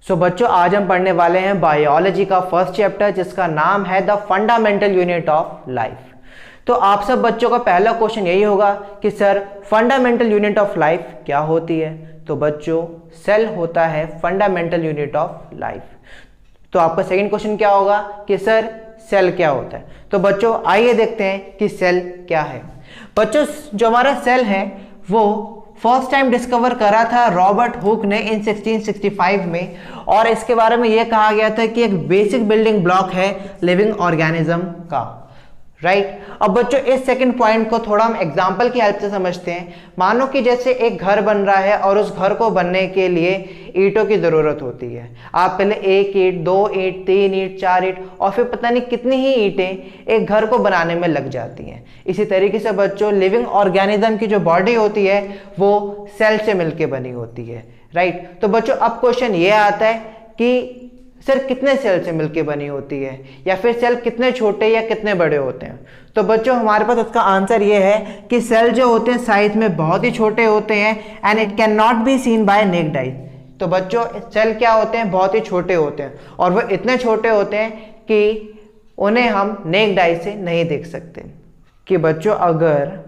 बच्चों आज हम पढ़ने वाले हैं बायोलॉजी का फर्स्ट चैप्टर जिसका नाम है the fundamental unit of life. तो आप सब बच्चों का पहला क्वेश्चन यही होगा कि sir fundamental unit of life क्या होती है। तो बच्चों सेल होता है फंडामेंटल यूनिट ऑफ लाइफ। तो आपका सेकंड क्वेश्चन क्या होगा कि सर सेल क्या होता है। तो बच्चों आइए देखते हैं कि सेल क्या है। बच्चों जो हमारा सेल है वो फर्स्ट टाइम डिस्कवर करा था रॉबर्ट हुक ने इन 1665 में, और इसके बारे में यह कहा गया था कि एक बेसिक बिल्डिंग ब्लॉक है लिविंग ऑर्गेनिज्म का। राइट। अब बच्चों इस सेकंड पॉइंट को थोड़ा हम एग्जांपल की हेल्प से समझते हैं। मानो कि जैसे एक घर बन रहा है और उस घर को बनने के लिए ईंटों की जरूरत होती है। आप पहले 1 ईंट, 2 ईंट, 3 ईंट, 4 ईंट और फिर पता नहीं कितनी ही ईंटें एक घर को बनाने में लग जाती हैं। इसी तरीके से बच्चों लिविंग ऑर्गेनिज्म की जो बॉडी होती है वो सेल से मिलकर बनी होती है। राइट। तो बच्चों अब क्वेश्चन ये आता है कि सर कितने सेल से मिलकर बनी होती है, या फिर सेल कितने छोटे या कितने बड़े होते हैं। तो बच्चों हमारे पास उसका आंसर ये है कि सेल जो होते हैं साइज में बहुत ही छोटे होते हैं and it can not be seen by naked eye. तो बच्चों सेल क्या होते हैं, बहुत ही छोटे होते हैं और वो इतने छोटे होते हैं कि उन्हें हम नेक्ड आई से नहीं देख सकते। कि बच्चों अगर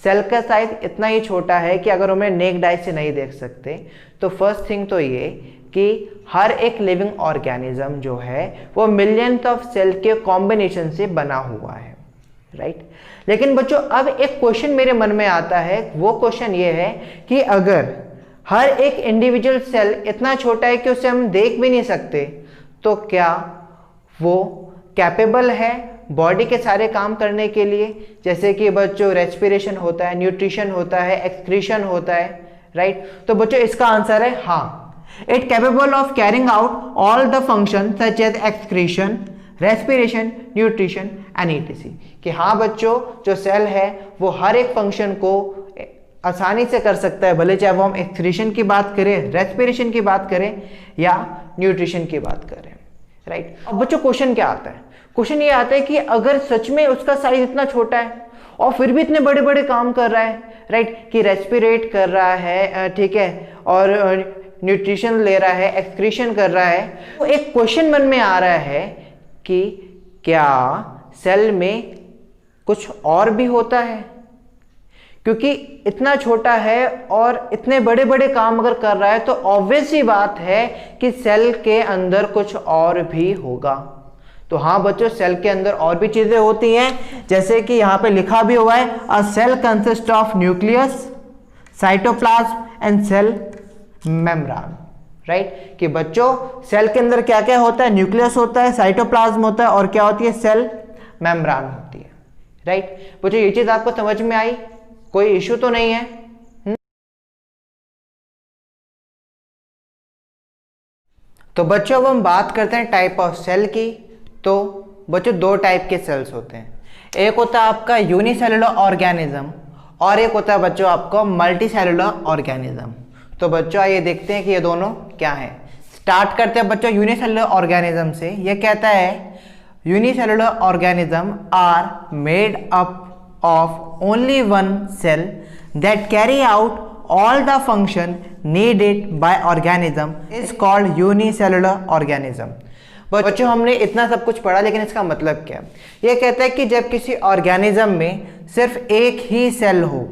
सेल का साइज इतना ही छोटा है कि अगर उन्हें नेक्ड आई से नहीं देख सकते, तो फर्स्ट थिंग तो ये कि हर एक लिविंग ऑर्गेनिज्म जो है वो मिलियंस ऑफ सेल के कॉम्बिनेशन से बना हुआ है। राइट। लेकिन बच्चों अब एक क्वेश्चन मेरे मन में आता है, वो क्वेश्चन ये है कि अगर हर एक इंडिविजुअल सेल इतना छोटा है कि उसे हम देख भी नहीं सकते, तो क्या वो कैपेबल है बॉडी के सारे काम करने के लिए, जैसे कि बच्चों रेस्पिरेशन होता है, न्यूट्रिशन होता है, एक्सक्रीशन होता है। राइट। तो बच्चों इसका आंसर है हाँ, it capable of carrying out all the functions such as excretion, respiration, nutrition and etc. कि हाँ बच्चों जो सेल है वो हर एक फंक्शन को आसानी से कर सकता है, भले चाहे वो हम एक्सक्रीशन की बात करें, रेस्पिरेशन की बात करें या न्यूट्रिशन की बात करें। राइट। अब बच्चों क्वेश्चन क्या आता है, क्वेश्चन ये आता है कि अगर सच में उसका साइज इतना छोटा है और फिर भी इतने बड़े बड़े काम कर रहा है, राइट, कि रेस्पिरेट कर रहा है, ठीक है, और न्यूट्रिशन ले रहा है, एक्सक्रीशन कर रहा है, तो एक क्वेश्चन मन में आ रहा है कि क्या सेल में कुछ और भी होता है। क्योंकि इतना छोटा है और इतने बड़े बड़े काम अगर कर रहा है तो ऑब्वियस ही बात है कि सेल के अंदर कुछ और भी होगा। तो हाँ बच्चों सेल के अंदर और भी चीजें होती हैं, जैसे कि यहाँ पे लिखा भी हुआ है a cell consist of nucleus, cytoplasm and cell membrane. Right. कि बच्चों सेल के अंदर क्या क्या होता है, न्यूक्लियस होता है, साइटोप्लाज्म होता है और क्या होती है, सेल मेम्ब्रेन होती है। राइट। बच्चों ये चीज आपको समझ में आई, कोई इश्यू तो नहीं है। तो बच्चों अब हम बात करते हैं टाइप ऑफ सेल की। तो बच्चों 2 टाइप के सेल्स होते हैं, एक होता है आपका यूनिसेलुलर ऑर्गेनिज्म और एक होता है बच्चों आपका मल्टीसेलुलर ऑर्गेनिज्म। तो बच्चों आइए देखते हैं कि ये दोनों क्या है। स्टार्ट करते हैं बच्चों यूनिसेलुलर ऑर्गेनिज्म से। ये कहता है unicellular organism are made up of only one cell that carry out all the function needed by organism is called unicellular organism. बच्चों हमने इतना सब कुछ पढ़ा, लेकिन इसका मतलब क्या है। ये कहता है कि जब किसी ऑर्गेनिज्म में सिर्फ एक ही सेल हो,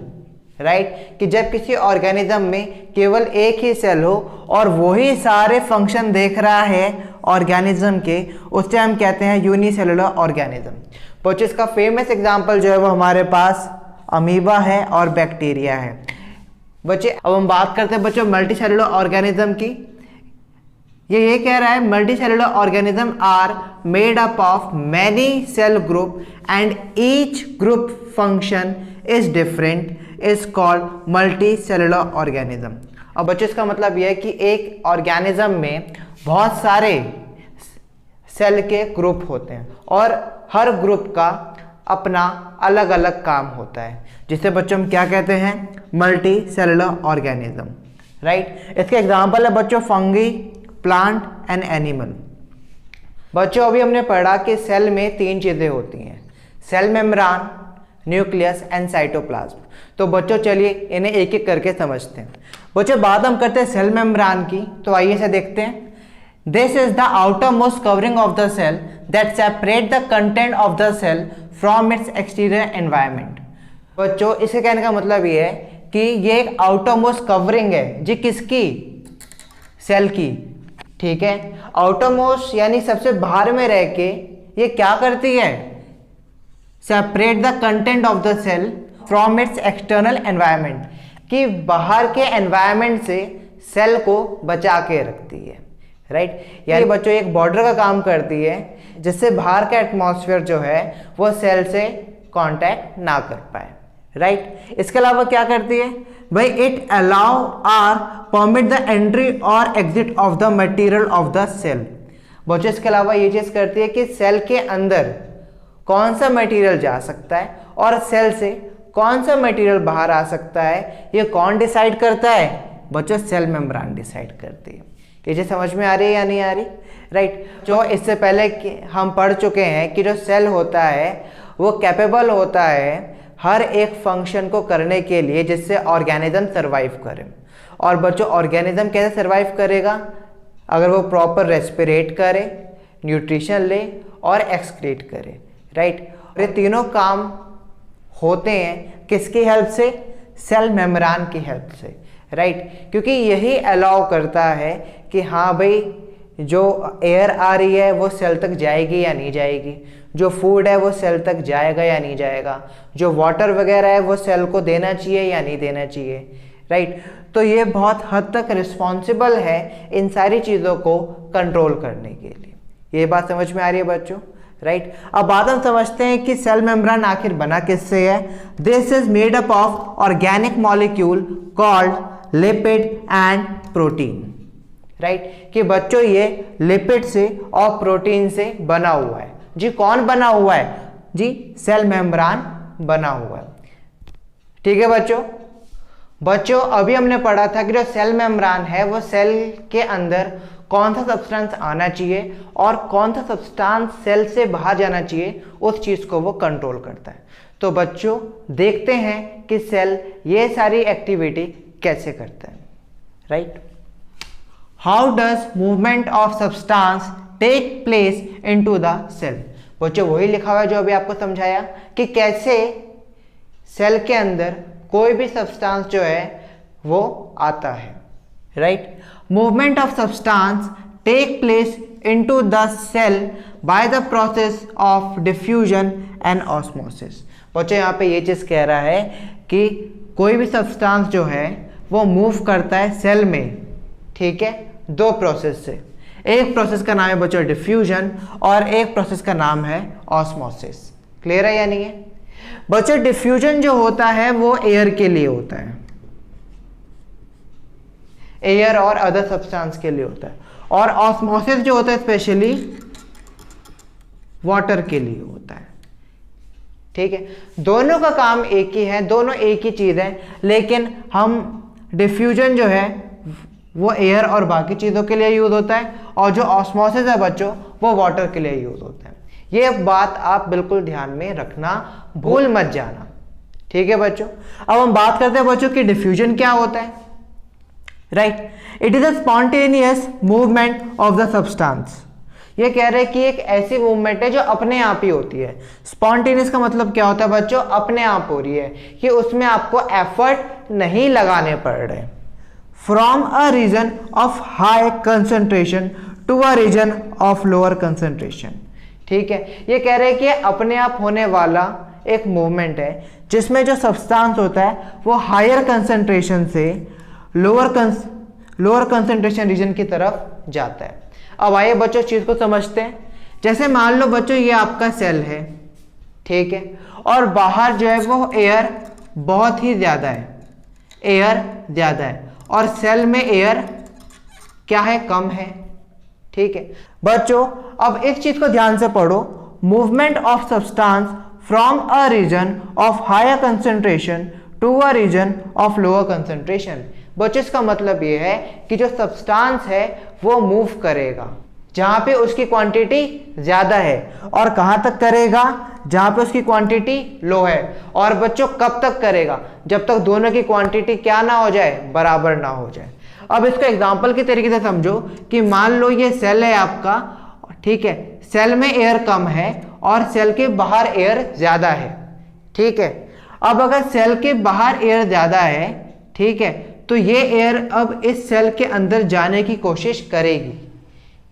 राइट, कि जब किसी ऑर्गेनिज्म में केवल एक ही सेल हो और वही सारे फंक्शन देख रहा है ऑर्गेनिज्म के, उससे हम कहते हैं यूनिसेलुलर ऑर्गेनिज्म। बच्चों इसका फेमस एग्जांपल जो है वो हमारे पास अमीबा है और बैक्टीरिया है। बच्चे अब हम बात करते हैं बच्चों मल्टीसेलुलर ऑर्गेनिज्म की। ये कह रहा है multicellular organism are made up of many cell group and each group function is different is called multicellular organism. अब बच्चों इसका मतलब यह है कि एक ऑर्गेनिज्म में बहुत सारे सेल के ग्रुप होते हैं और हर ग्रुप का अपना अलग अलग काम होता है, जिसे बच्चों हम क्या कहते हैं, मल्टीसेलुलर ऑर्गेनिज्म। राइट। इसके एग्जांपल है बच्चों फंगी, प्लांट एंड एनिमल। बच्चों अभी हमने पढ़ा कि सेल में 3 चीजें होती हैं, cell membrane, nucleus and cytoplasm. तो बच्चों चलिए इन्हें एक एक करके समझते हैं। बच्चों बात हम करते हैं सेल मेम्ब्रेन की। तो आइए इसे देखते हैं। This is the outermost covering of the cell that separate the content of the cell from its exterior environment. बच्चों इसके कहने का मतलब ये है कि ये एक आउटर मोस्ट कवरिंग है जी, किसकी? सेल की। ठीक है, आउटर मोस्ट यानी सबसे बाहर में रह के ये क्या करती है? Separate the content of the cell from its external environment, कि बाहर के एनवायरनमेंट से सेल को बचा के रखती है, राइट। यानी बच्चों एक बॉर्डर का काम करती है जिससे बाहर का एटमॉस्फेयर जो है वो सेल से कांटेक्ट ना कर पाए, राइट। इसके अलावा क्या करती है भाई? It allow or permit the entry और exit of the material of the cell. बच्चों इसके अलावा ये चीज करती है कि सेल के अंदर कौन सा मटेरियल जा सकता है और सेल से कौन सा मटेरियल बाहर आ सकता है, ये कौन डिसाइड करता है? बच्चों सेल मेम्ब्रेन डिसाइड करती है। ये चीज समझ में आ रही है या नहीं आ रही, राइट। जो इससे पहले हम पढ़ चुके हैं कि जो सेल होता है वो कैपेबल होता है हर एक फंक्शन को करने के लिए जिससे ऑर्गेनिज्म सरवाइव करे। और बच्चों ऑर्गेनिज्म कैसे सरवाइव करेगा? अगर वो प्रॉपर रेस्पिरेट करे, न्यूट्रिशन ले और एक्सक्रीट करे, राइट। ये तीनों काम होते हैं किसकी हेल्प से? सेल मेम्ब्रेन की हेल्प से, राइट। क्योंकि यही अलाउ करता है कि हाँ भाई जो एयर आ रही है वो सेल तक जाएगी या नहीं जाएगी, जो फूड है वो सेल तक जाएगा या नहीं जाएगा, जो वाटर वगैरह है वो सेल को देना चाहिए या नहीं देना चाहिए, राइट। तो ये बहुत हद तक रिस्पॉन्सिबल है इन सारी चीज़ों को कंट्रोल करने के लिए। ये बात समझ में आ रही है बच्चों, राइट। अब बात हम समझते हैं कि सेल मेम्ब्रेन आखिर बना किससे है। This is made up of organic molecule called lipid and protein, right. कि बच्चों ये लिपिड से और प्रोटीन से बना हुआ है जी। कौन बना हुआ है जी? सेल मेम्ब्रेन बना हुआ है, ठीक है बच्चों अभी हमने पढ़ा था कि जो सेल मेम्ब्रेन है वो सेल के अंदर कौन सा सब्सटेंस आना चाहिए और कौन सा सब्सटेंस सेल से बाहर जाना चाहिए, उस चीज को वो कंट्रोल करता है। तो बच्चों देखते हैं कि सेल ये सारी एक्टिविटी कैसे करता है, right. How does movement of substance take place into the cell? बच्चों वही लिखा हुआ है जो अभी आपको समझाया कि कैसे सेल के अंदर कोई भी सब्सटेंस जो है वो आता है, right. Movement of substance take place into the cell by the process of diffusion and osmosis. बच्चों यहाँ पे ये चीज कह रहा है कि कोई भी सब्सटेंस जो है वो मूव करता है सेल में, ठीक है, दो प्रोसेस से। एक प्रोसेस का नाम है बच्चों डिफ्यूजन और एक प्रोसेस का नाम है ऑस्मोसिस। क्लियर है या नहीं है बच्चों? डिफ्यूजन जो होता है वो एयर के लिए होता है, एयर और अदर सब्सटेंस के लिए होता है, और ऑस्मोसिस जो होता है स्पेशली वाटर के लिए होता है, ठीक है। दोनों का काम एक ही है, दोनों एक ही चीज है, लेकिन हम डिफ्यूजन जो है वो एयर और बाकी चीजों के लिए यूज होता है और जो ऑस्मोसिस है बच्चों वो वाटर के लिए यूज होता है। ये बात आप बिल्कुल ध्यान में रखना, भूल मत जाना, ठीक है बच्चों। अब हम बात करते हैं बच्चों कि डिफ्यूजन क्या होता है, right. It is a spontaneous movement of the substance. ये कह रहे हैं कि एक ऐसी मूवमेंट है जो अपने आप ही होती है। स्पॉन्टेनियस का मतलब क्या होता है बच्चों? अपने आप हो रही है, कि उसमें आपको एफर्ट नहीं लगाने पड़ रहे। From a region of high concentration to a region of lower concentration, ठीक है। ये कह रहे हैं कि अपने आप होने वाला एक मूवमेंट है जिसमें जो सब्सटेंस होता है वो हायर कंसंट्रेशन से लोअर कंसंट्रेशन रीजन की तरफ जाता है। अब आइए बच्चों चीज को समझते हैं। जैसे मान लो बच्चों ये आपका सेल है, ठीक है, और बाहर जो है वो एयर बहुत ही ज्यादा है, एयर ज्यादा है, और सेल में एयर क्या है? कम है, ठीक है बच्चों। अब इस चीज को ध्यान से पढ़ो। Movement of substance from a region of higher concentration to a region of lower concentration. बच्चों इसका मतलब ये है कि जो सब्सटेंस है वो मूव करेगा जहां पे उसकी क्वांटिटी ज्यादा है, और कहां तक करेगा? जहां पे उसकी क्वांटिटी लो है। और बच्चों कब तक करेगा? जब तक दोनों की क्वांटिटी क्या ना हो जाए? बराबर ना हो जाए। अब इसको एग्जांपल के तरीके से समझो कि मान लो ये सेल है आपका, ठीक है, सेल में एयर कम है और सेल के बाहर एयर ज्यादा है, ठीक है। अब अगर सेल के बाहर एयर ज्यादा है, ठीक है, तो ये एयर अब इस सेल के अंदर जाने की कोशिश करेगी।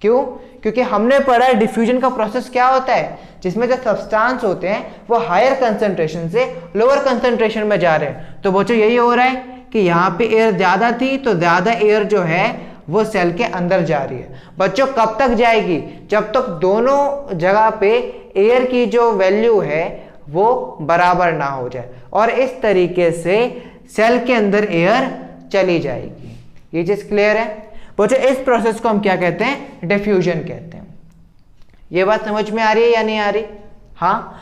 क्यों? क्योंकि हमने पढ़ा है डिफ्यूजन का प्रोसेस क्या होता है, जिसमें जो सब्सटेंस होते हैं वो हायर कंसंट्रेशन से लोअर कंसंट्रेशन में जा रहे हैं। तो बच्चों यही हो रहा है कि यहाँ पे एयर ज्यादा थी तो ज्यादा एयर जो है वो सेल के अंदर जा रही है। बच्चों कब तक जाएगी? जब तक दोनों जगह पे एयर की जो वैल्यू है वो बराबर ना हो जाए, और इस तरीके से सेल के अंदर एयर चली जाएगी। ये चीज क्लियर है बच्चों? इस प्रोसेस को हम क्या कहते हैं? डिफ्यूजन कहते हैं। ये बात समझ में आ रही है या नहीं आ रही? हाँ।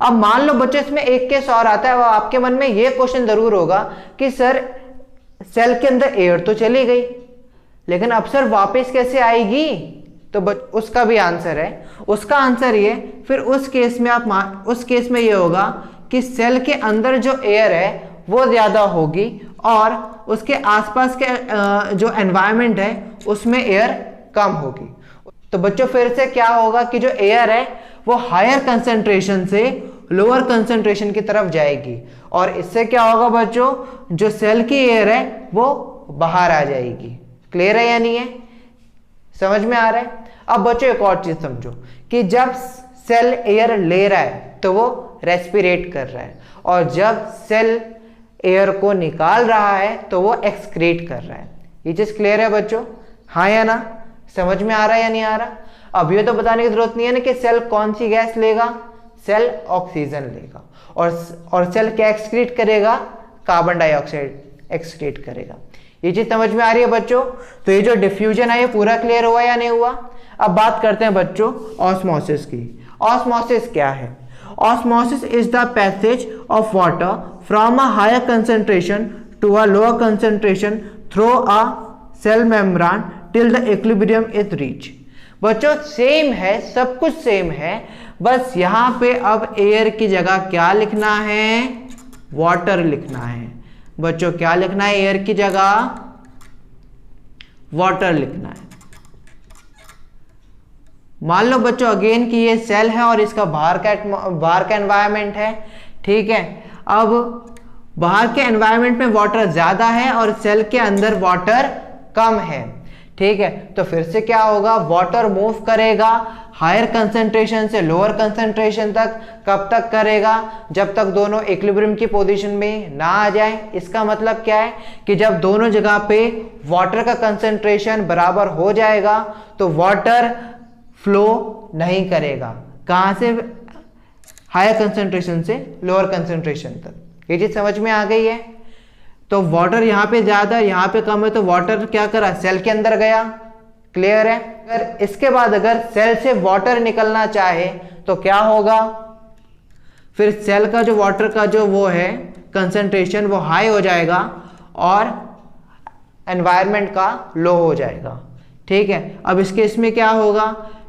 अब मान लो बच्चों इसमें एक केस और आता है, वो आपके मन में ये क्वेश्चन जरूर होगा कि सर सेल के अंदर एयर तो चली गई, लेकिन अब सर वापस कैसे आएगी? तो उसका भी आंसर है। उसका आंसर ये, फिर उस केस में ये होगा कि सेल के अंदर जो एयर है वो ज्यादा होगी और उसके आसपास के जो एनवायरनमेंट है उसमें एयर कम होगी। तो बच्चों फिर से क्या होगा कि जो एयर है वो हायर कंसंट्रेशन से लोअर कंसंट्रेशन की तरफ जाएगी, और इससे क्या होगा बच्चों? जो सेल की एयर है वो बाहर आ जाएगी। क्लियर है या नहीं है? समझ में आ रहा है? अब बच्चों एक और चीज समझो कि जब सेल एयर ले रहा है तो वो रेस्पिरेट कर रहा है, और जब सेल एयर को निकाल रहा है तो वो एक्सक्रीट कर रहा है। ये चीज क्लियर है बच्चों? हाँ या ना? समझ में आ रहा है या नहीं आ रहा? अब ये तो बताने की जरूरत नहीं है ना कि सेल कौन सी गैस लेगा। सेल ऑक्सीजन लेगा, और सेल क्या एक्सक्रीट करेगा? कार्बन डाइऑक्साइड एक्सक्रीट करेगा। ये चीज समझ में आ रही है बच्चों? तो ये जो डिफ्यूजन है ये पूरा क्लियर हुआ या नहीं हुआ? अब बात करते हैं बच्चों ऑस्मोसिस की। ऑस्मोसिस क्या है? Osmosis is the passage of water from a higher concentration to a lower concentration through a cell membrane till the equilibrium is reached. बच्चों सेम है, सब कुछ सेम है, बस यहाँ पे अब एयर की जगह क्या लिखना है? वाटर लिखना है। बच्चों क्या लिखना है? एयर की जगह वाटर लिखना है। मान लो बच्चों अगेन कि ये सेल है और इसका बाहर का एनवायरनमेंट है, ठीक है। अब बाहर के एनवायरनमेंट में वाटर ज्यादा है और सेल के अंदर वाटर कम है, ठीक है। तो फिर से क्या होगा? वाटर मूव करेगा हायर कंसंट्रेशन से लोअर कंसंट्रेशन तक। कब तक करेगा? जब तक दोनों इक्विलिब्रियम की पोजीशन में ना आ जाए। इसका मतलब क्या है कि जब दोनों जगह पे वाटर का कंसंट्रेशन बराबर हो जाएगा तो वाटर फ्लो नहीं करेगा। कहां से? हायर कंसंट्रेशन से लोअर कंसंट्रेशन तक। ये चीज समझ में आ गई है? तो वाटर यहाँ पे ज्यादा यहाँ पे कम है, तो वाटर क्या करा? सेल के अंदर गया। क्लियर है? अगर इसके बाद अगर सेल से वाटर निकलना चाहे तो क्या होगा? फिर सेल का जो वाटर का जो वो है कंसंट्रेशन वो हाई हो जाएगा और एनवायरनमेंट का लो हो जाएगा, ठीक है। अब इस केस में क्या होगा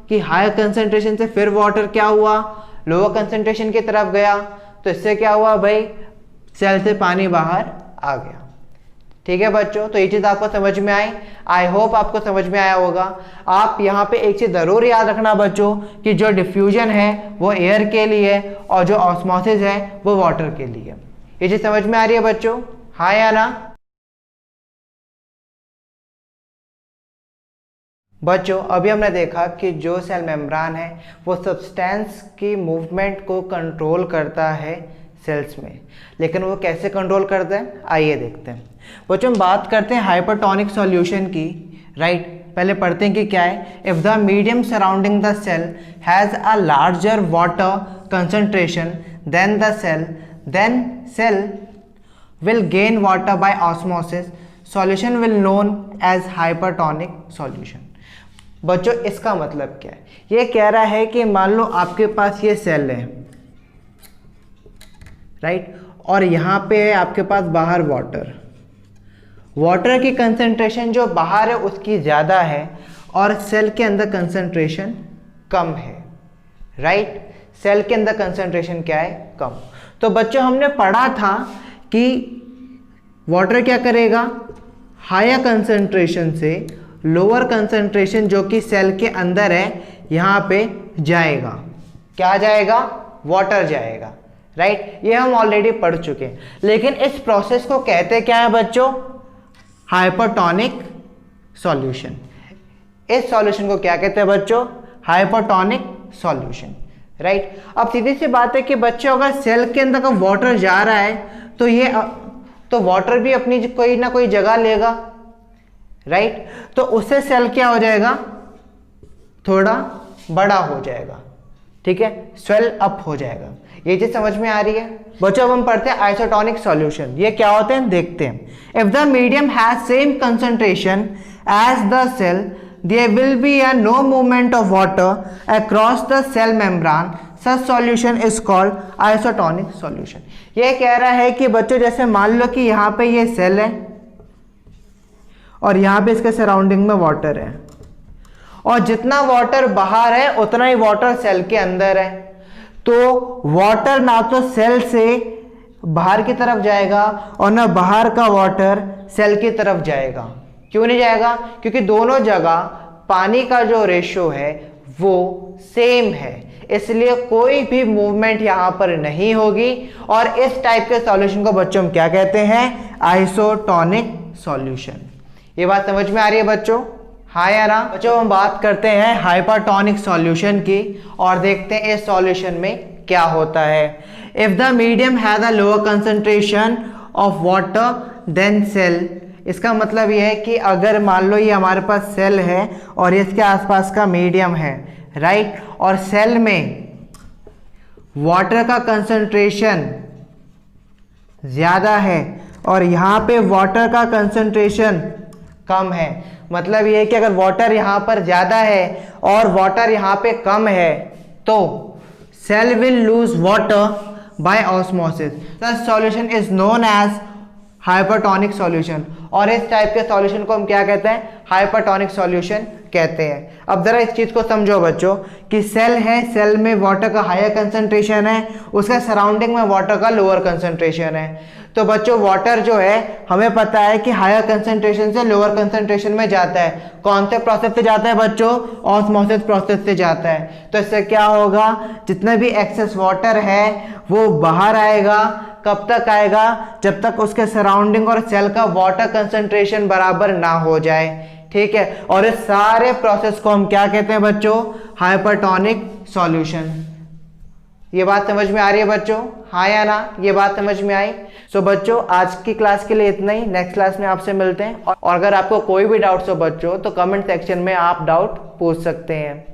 कि हायर कंसंट्रेशन से फिर वाटर क्या हुआ? लोअर कंसंट्रेशन की तरफ गया, तो इससे क्या हुआ भाई? सेल से पानी बाहर आ गया। ठीक है बच्चों, तो ये चीज आपको समझ में आई। आई होप आपको समझ में आया होगा। आप यहाँ पे एक चीज जरूर याद रखना बच्चों कि जो डिफ्यूजन है वो एयर के लिए और जो ऑस्मोसिस है वो वाटर के लिए। ये चीज समझ में आ रही है बच्चों? हाँ या ना? बच्चों अभी हमने देखा कि जो सेल मेम्ब्रेन है वो सब्सटेंस की मूवमेंट को कंट्रोल करता है सेल्स में, लेकिन वो कैसे कंट्रोल करते हैं आइए देखते हैं। बच्चों हम बात करते हैं हाइपरटोनिक सॉल्यूशन की, राइट। पहले पढ़ते हैं कि क्या है। If the medium surrounding the cell has a larger water concentration then the cell will gain water by osmosis, solution will known as hypertonic solution. बच्चों इसका मतलब क्या है? ये कह रहा है कि मान लो आपके पास ये सेल है, राइट, और यहाँ पे है आपके पास बाहर वाटर की कंसंट्रेशन जो बाहर है उसकी ज़्यादा है और सेल के अंदर कंसंट्रेशन कम है, राइट। सेल के अंदर कंसंट्रेशन क्या है? कम। तो बच्चों हमने पढ़ा था कि वाटर क्या करेगा? हायर कंसंट्रेशन से लोअर कंसंट्रेशन जो कि सेल के अंदर है यहाँ पे जाएगा। क्या जाएगा? वाटर जाएगा, राइट। ये हम ऑलरेडी पढ़ चुके हैं। लेकिन इस प्रोसेस को कहते क्या है बच्चों? Hypertonic solution. इस सॉल्यूशन को क्या कहते हैं बच्चों? Hypertonic solution, right. अब सीधी सी बात है कि बच्चों अगर सेल के अंदर का वाटर जा रहा है तो वाटर भी अपनी कोई ना कोई जगह लेगा, राइट। तो उससे सेल क्या हो जाएगा? थोड़ा बड़ा हो जाएगा, ठीक है, स्वेल अप हो जाएगा। ये चीज समझ में आ रही है बच्चों? अब हम पढ़ते हैं आइसोटोनिक सॉल्यूशन। ये क्या होते हैं देखते हैं। If the medium has same concentration as the cell there will be a no movement of water across the cell membrane. Such solution is called isotonic solution. ये कह रहा है कि बच्चों जैसे मान लो कि यहाँ पे ये सेल है और यहाँ पे इसके सराउंडिंग में वाटर है, और जितना वाटर बाहर है उतना ही वाटर सेल के अंदर है। तो वाटर ना तो सेल से बाहर की तरफ जाएगा और ना बाहर का वाटर सेल की तरफ जाएगा। क्यों नहीं जाएगा? क्योंकि दोनों जगह पानी का जो रेशियो है वो सेम है, इसलिए कोई भी मूवमेंट यहां पर नहीं होगी। और इस टाइप के सॉल्यूशन को बच्चों हम क्या कहते हैं? Isotonic solution. ये बात समझ में आ रही है बच्चों? हाँ या ना? बच्चों हम बात करते हैं हाइपरटोनिक सॉल्यूशन की और देखते हैं इस सॉल्यूशन में क्या होता है। If the medium has a lower concentration of water than cell, इसका मतलब यह है कि अगर मान लो ये हमारे पास सेल है और इसके आसपास का मीडियम है, राइट, और सेल में वाटर का कंसंट्रेशन ज्यादा है और यहाँ पे वाटर का कंसंट्रेशन कम है। मतलब ये है कि अगर वाटर यहाँ पर ज्यादा है और वाटर यहाँ पे कम है तो cell will lose water by osmosis. The solution is known as hypertonic solution. और इस टाइप के सॉल्यूशन को हम क्या कहते हैं? हाइपरटोनिक सॉल्यूशन कहते हैं। अब जरा इस चीज को समझो बच्चों कि सेल है, सेल में वाटर का हायर कंसंट्रेशन है, उसके सराउंडिंग में वाटर का लोअर कंसंट्रेशन है। तो बच्चों वाटर जो है हमें पता है कि हायर कंसंट्रेशन से लोअर कंसंट्रेशन में जाता है। कौन से प्रोसेस से जाता है बच्चों? ऑस्मोसिस प्रोसेस से जाता है। तो इससे क्या होगा? जितना भी एक्सेस वाटर है वो बाहर आएगा। कब तक आएगा? जब तक उसके सराउंडिंग और सेल का वाटर कंसंट्रेशन बराबर ना हो जाए, ठीक है। और इस सारे प्रोसेस को हम क्या कहते हैं बच्चों? Hypertonic solution. ये बात समझ में आ रही है बच्चों? हाँ या ना? ये बात समझ में आई? सो बच्चों आज की क्लास के लिए इतना ही। नेक्स्ट क्लास में आपसे मिलते हैं। और अगर आपको कोई भी डाउट्स हो बच्चों तो कमेंट सेक्शन में आप डाउट पूछ सकते हैं।